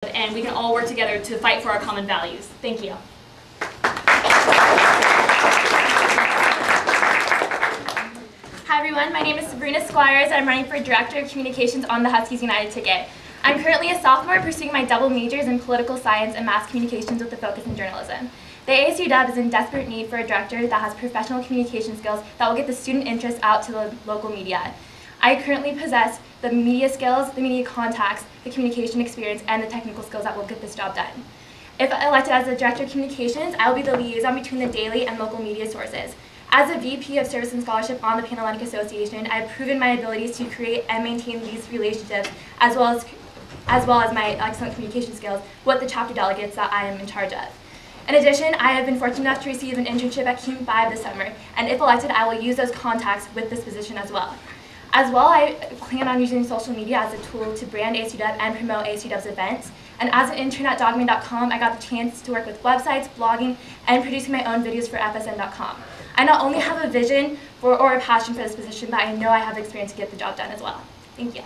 and we can all work together to fight for our common values. Thank you. Hi everyone, my name is Sabrina Squires. I'm running for Director of Communications on the Huskies United ticket. I'm currently a sophomore pursuing my double majors in political science and mass communications with a focus in journalism. The ASUW is in desperate need for a director that has professional communication skills that will get the student interest out to the local media. I currently possess the media skills, the media contacts, the communication experience, and the technical skills that will get this job done. If elected as the Director of Communications, I will be the liaison between the daily and local media sources. As a VP of Service and Scholarship on the Pan-Atlantic Association, I have proven my abilities to create and maintain these relationships, as well as my excellent communication skills with the chapter delegates that I am in charge of. In addition, I have been fortunate enough to receive an internship at Q 5 this summer, and if elected, I will use those contacts with this position as well. I plan on using social media as a tool to brand ASUW and promote ASUW's events. And as an intern at dogman.com, I got the chance to work with websites, blogging, and producing my own videos for FSN.com. I not only have a vision or a passion for this position, but I know I have the experience to get the job done as well. Thank you.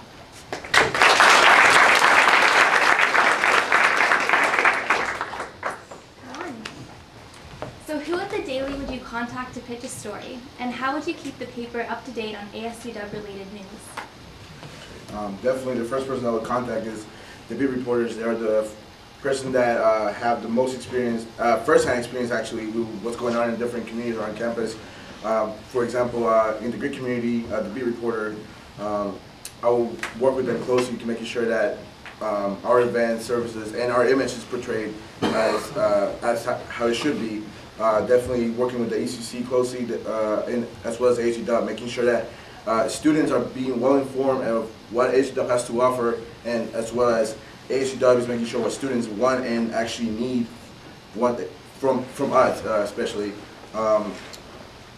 So who at the Daily would you contact to pitch a story? And how would you keep the paper up to date on ASUW-related news? Definitely the first person I would contact is the beat reporters. They are the person that have the most experience, first-hand experience actually, with what's going on in different communities around campus. For example, in the Greek community, the beat reporter, I will work with them closely to making sure that our events, services, and our image is portrayed as how it should be. Definitely working with the ECC closely, as well as ASUW, making sure that students are being well informed of what ASUW has to offer, and as well as ASUW is making sure what students want and actually need from us, especially.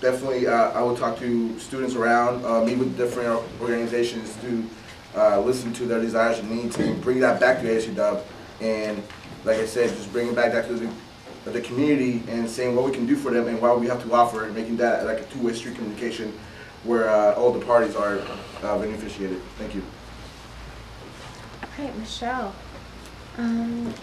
Definitely, I will talk to students around, meet with different organizations to listen to their desires and needs and bring that back to ASUW. And like I said, just bring it back to the community and saying what we can do for them and what we have to offer, and making that like a two-way street communication where all the parties are beneficiated. Thank you. All right, Michelle.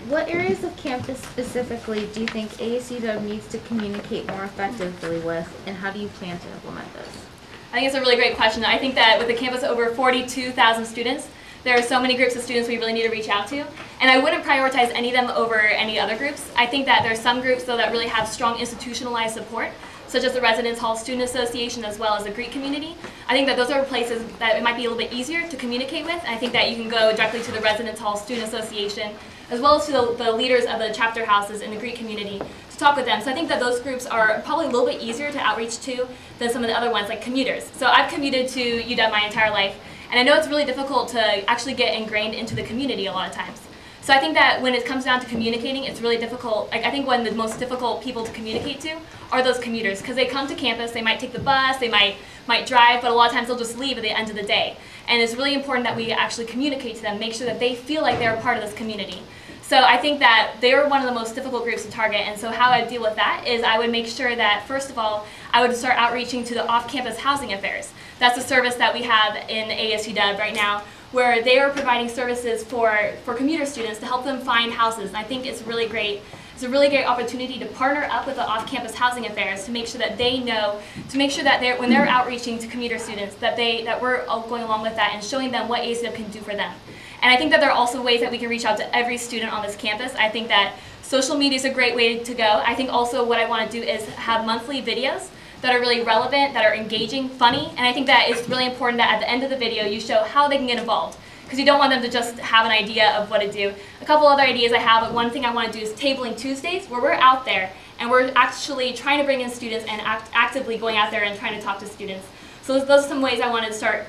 What areas of campus specifically do you think ASUW needs to communicate more effectively with, and how do you plan to implement this? I think it's a really great question. I think that with a campus of over 42,000 students, there are so many groups of students we really need to reach out to, and I wouldn't prioritize any of them over any other groups. I think that there are some groups, though, that really have strong institutionalized support, such as the Residence Hall Student Association as well as the Greek community. I think that those are places that it might be a little bit easier to communicate with. I think that you can go directly to the Residence Hall Student Association as well as to the leaders of the chapter houses in the Greek community to talk with them. So I think that those groups are probably a little bit easier to outreach to than some of the other ones, like commuters. So I've commuted to UW my entire life, and I know it's really difficult to actually get ingrained into the community a lot of times. So I think that when it comes down to communicating, it's really difficult. Like, I think one of the most difficult people to communicate to are those commuters, because they come to campus, they might take the bus, they might drive, but a lot of times they'll just leave at the end of the day. And it's really important that we actually communicate to them, make sure that they feel like they're a part of this community. So I think that they're one of the most difficult groups to target, and so how I deal with that is I would make sure that, first of all, I would start outreaching to the off-campus housing affairs. That's a service that we have in ASUW right now, where they are providing services for commuter students to help them find houses. And I think it's really great. It's a really great opportunity to partner up with the off-campus housing affairs to make sure that they know, to make sure that when they're outreaching to commuter students, that we're all going along with that and showing them what ASUW can do for them. And I think that there are also ways that we can reach out to every student on this campus. I think that social media is a great way to go. I think also what I want to do is have monthly videos that are really relevant, that are engaging, funny, and I think that it's really important that at the end of the video you show how they can get involved, because you don't want them to just have an idea of what to do. A couple other ideas I have, but one thing I want to do is Tabling Tuesdays, where we're out there and we're actually trying to bring in students and actively going out there and trying to talk to students. So those are some ways I wanted to start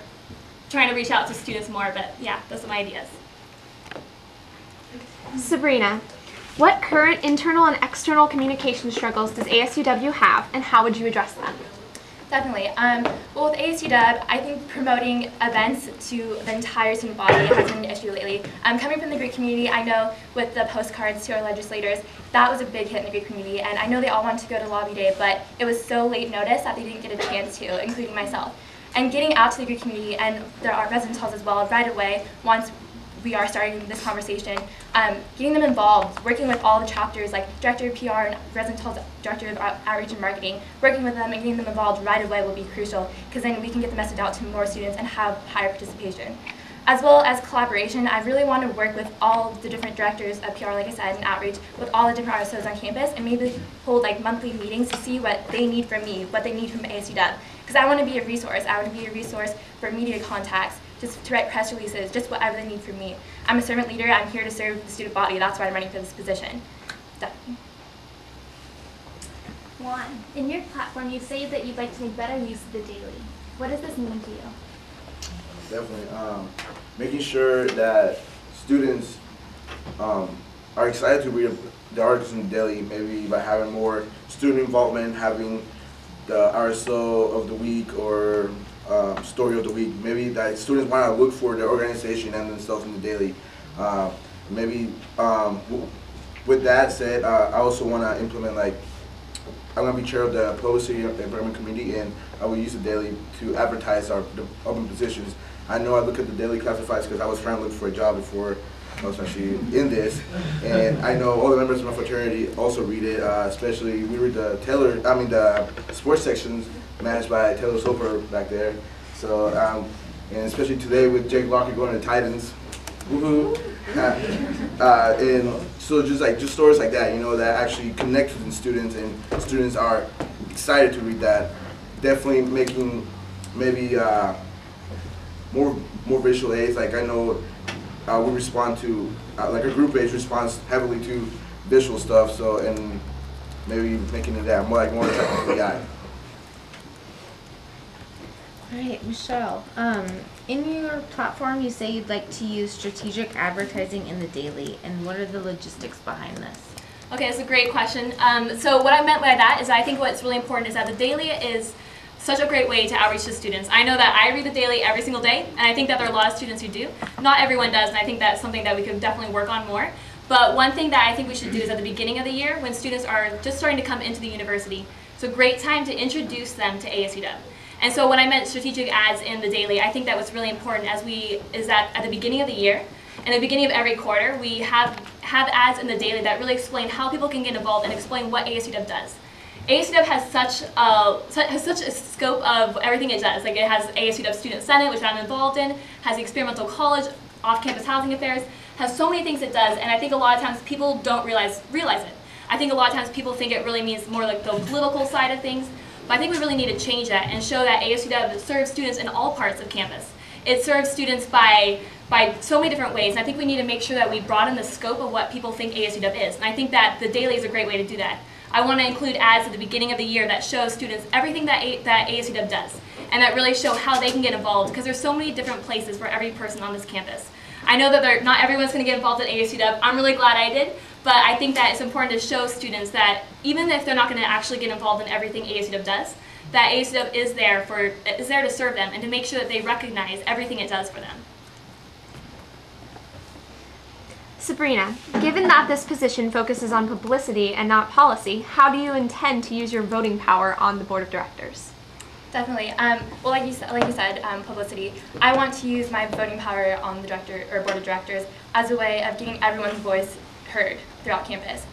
trying to reach out to students more, but yeah, those are my ideas. Sabrina, what current internal and external communication struggles does ASUW have, and how would you address them? Definitely. Well, with ASUW, I think promoting events to the entire student body has been an issue lately. Coming from the Greek community, I know with the postcards to our legislators, that was a big hit in the Greek community, and I know they all wanted to go to Lobby Day, but it was so late notice that they didn't get a chance to, including myself. And getting out to the Greek community and there are residence halls as well right away once we are starting this conversation, getting them involved, working with all the chapters, like Director of PR and Residential's Director of Outreach and Marketing, working with them and getting them involved right away will be crucial, because then we can get the message out to more students and have higher participation. As well as collaboration, I really want to work with all the different directors of PR, like I said, and outreach, with all the different RSOs on campus, and maybe hold like monthly meetings to see what they need from me, what they need from ASUW. Because I want to be a resource. I want to be a resource for media contacts, just to write press releases, just whatever they need from me. I'm a servant leader. I'm here to serve the student body. That's why I'm running for this position. Definitely. Juan, in your platform, you say that you'd like to make better use of the daily. What does this mean to you? Definitely. Making sure that students are excited to read the articles in the daily, maybe by having more student involvement, having the RSO of the week or story of the week. Maybe that students want to look for their organization and themselves in the daily. With that said, I also want to implement, like, I'm going to be chair of the publicity and environment committee, and I will use the daily to advertise the open positions. I know I look at the daily classifieds because I was trying to look for a job before I was actually in this, and I know all the members of my fraternity also read it. Especially we read the sports sections managed by Taylor Soper back there. So and especially today with Jake Locker going to Titans, woohoo! And so just stories like that, you know, that actually connect with the students, and students are excited to read that. Definitely making maybe more visual aids. Like I know we respond to like our group page responds heavily to visual stuff. So and maybe making it that more attractive to the eye. All right, Michelle. In your platform, you say you'd like to use strategic advertising in the daily, and what are the logistics behind this? Okay, that's a great question. So what I meant by that is I think what's really important is that the daily is such a great way to outreach to students. I know that I read the daily every single day, and I think that there are a lot of students who do. Not everyone does, and I think that's something that we could definitely work on more. But one thing that I think we should do is at the beginning of the year, when students are just starting to come into the university, it's a great time to introduce them to ASUW. And so when I meant strategic ads in the daily, I think that what's really important is that at the beginning of the year, and at the beginning of every quarter, we have ads in the daily that really explain how people can get involved and explain what ASUW does. ASUW has such a scope of everything it does. Like it has ASUW Student Senate, which I'm involved in, has the experimental college, off-campus housing affairs, has so many things it does, and I think a lot of times people don't realize it. I think a lot of times people think it really means more like the political side of things, but I think we really need to change that and show that ASUW serves students in all parts of campus. It serves students by so many different ways, and I think we need to make sure that we broaden the scope of what people think ASUW is, and I think that the daily is a great way to do that. I want to include ads at the beginning of the year that show students everything that ASUW does, and that really show how they can get involved, because there's so many different places for every person on this campus. I know that not everyone's going to get involved at ASUW. I'm really glad I did, but I think that it's important to show students that even if they're not going to actually get involved in everything ASUW does, that ASUW is there to serve them and to make sure that they recognize everything it does for them. Sabrina, given that this position focuses on publicity and not policy, how do you intend to use your voting power on the board of directors? Definitely. Well, like you said, publicity. I want to use my voting power on the board of directors as a way of getting everyone's voice heard throughout campus.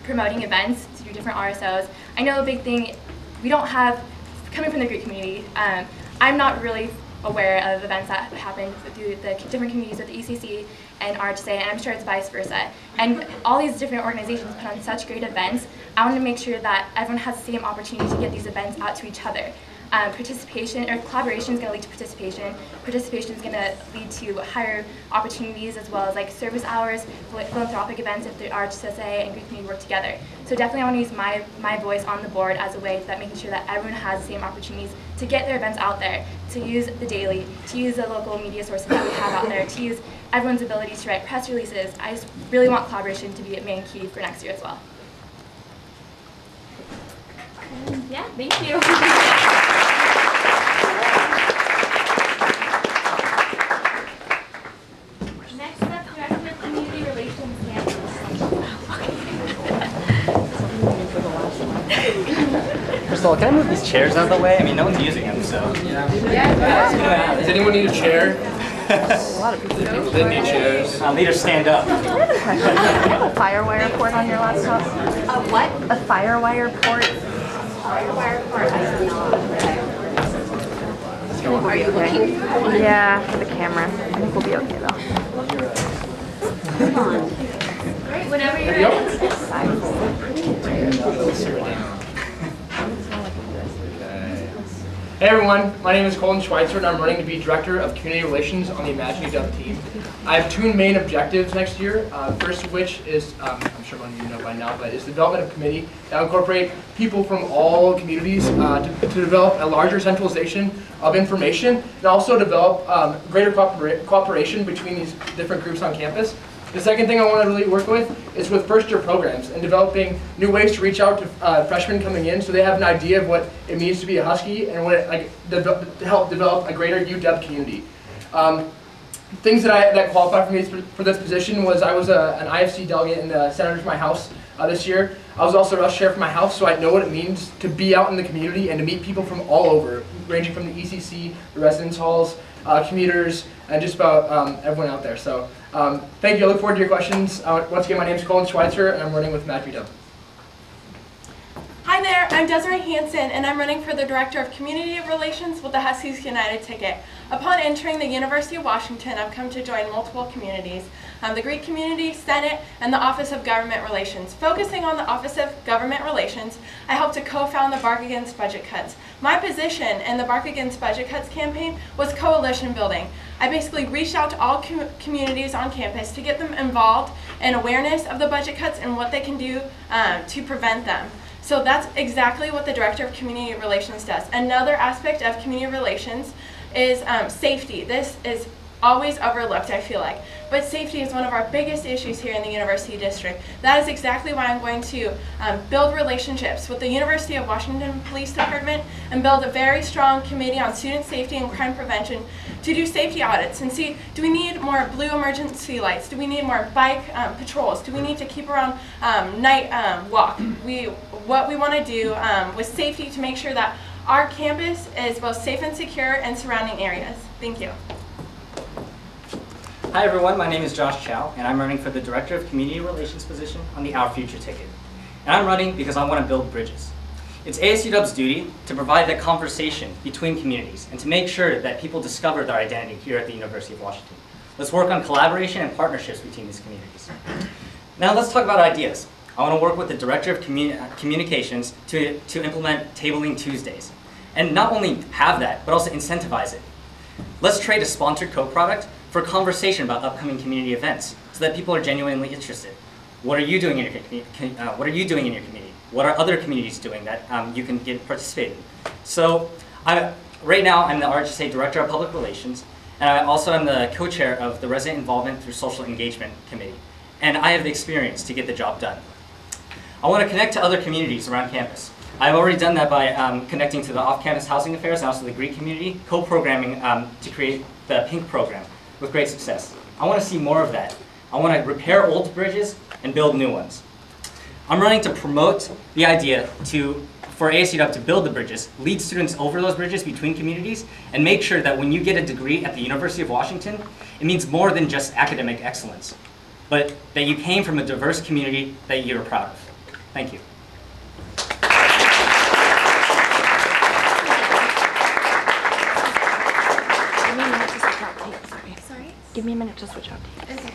Promoting events through different RSOs. I know a big thing we don't have, coming from the Greek community, I'm not really aware of events that happen through the different communities of the ECC and RHSA, and I'm sure it's vice versa. And all these different organizations put on such great events. I want to make sure that everyone has the same opportunity to get these events out to each other. Participation or collaboration is going to lead to participation. Participation is going to lead to higher opportunities, as well as like service hours, philanthropic events if the RHSA and Greek community work together. So definitely I want to use my voice on the board as a way that making sure that everyone has the same opportunities to get their events out there, to use the daily, to use the local media sources that we have out there, to use everyone's ability to write press releases. I just really want collaboration to be a main key for next year as well. Yeah, thank you. Crystal, can I move these chairs out of the way? I mean, no one's using them, so. Yeah. Does anyone need a chair? A lot of people do. People need chairs. Leaders, stand up. I have a question. Do you have a FireWire port on your laptop? A what? A FireWire port? Firewire port. I don't know. Are you looking? Yeah, for the camera. I think we'll be okay though. Great, whenever you're ready. Hey everyone, my name is Colin Schweitzer and I'm running to be Director of Community Relations on the ASUW team. I have two main objectives next year, first of which is, I'm sure one of you know by now, but is the development of a committee that will incorporate people from all communities to develop a larger centralization of information and also develop greater cooperation between these different groups on campus. The second thing I want to really work with is with first-year programs and developing new ways to reach out to freshmen coming in so they have an idea of what it means to be a Husky and what to help develop a greater UW community. Things that qualified for me for this position was I was an IFC delegate in the Senator for my house this year. I was also Rush Chair for my house, so I know what it means to be out in the community and to meet people from all over, ranging from the ECC, the residence halls, commuters, and just about everyone out there. So thank you. I look forward to your questions. Once again, my name is Colin Schweitzer, and I'm running with Matt Dub. Hi there, I'm Desiree Hansen, and I'm running for the Director of Community Relations with the Huskies United ticket. Upon entering the University of Washington, I've come to join multiple communities, the Greek Community, Senate, and the Office of Government Relations. Focusing on the Office of Government Relations, I helped to co-found the Bark Against Budget Cuts. My position in the Bark Against Budget Cuts campaign was coalition building. I basically reached out to all communities on campus to get them involved in awareness of the budget cuts and what they can do to prevent them. So that's exactly what the Director of Community Relations does. Another aspect of community relations is safety. This is always overlooked, I feel like. But safety is one of our biggest issues here in the University District. That is exactly why I'm going to build relationships with the University of Washington Police Department and build a very strong committee on student safety and crime prevention to do safety audits and see, do we need more blue emergency lights? Do we need more bike patrols? Do we need to keep around night walk? What we want to do with safety to make sure that our campus is both safe and secure and surrounding areas. Thank you. Hi everyone, my name is Josh Chow, and I'm running for the Director of Community Relations position on the Our Future ticket. And I'm running because I want to build bridges. It's ASUW's duty to provide that conversation between communities and to make sure that people discover their identity here at the University of Washington. Let's work on collaboration and partnerships between these communities. Now let's talk about ideas. I want to work with the Director of Communications to implement Tabling Tuesdays. And not only have that, but also incentivize it. Let's trade a sponsored co-product for conversation about upcoming community events so that people are genuinely interested. What are you doing in your community? What are other communities doing that you can participate in? So right now I'm the RHSA Director of Public Relations, and I also am the co-chair of the Resident Involvement Through Social Engagement Committee. And I have the experience to get the job done. I want to connect to other communities around campus. I've already done that by connecting to the off-campus housing affairs and also the Greek community, co-programming to create the PINK program with great success. I want to see more of that. I want to repair old bridges and build new ones. I'm running to promote the idea for ASUW to build the bridges, lead students over those bridges between communities, and make sure that when you get a degree at the University of Washington, it means more than just academic excellence, but that you came from a diverse community that you're proud of. Thank you. Give me a minute to switch out tape. Sorry. Give me a minute to switch out tape. Okay.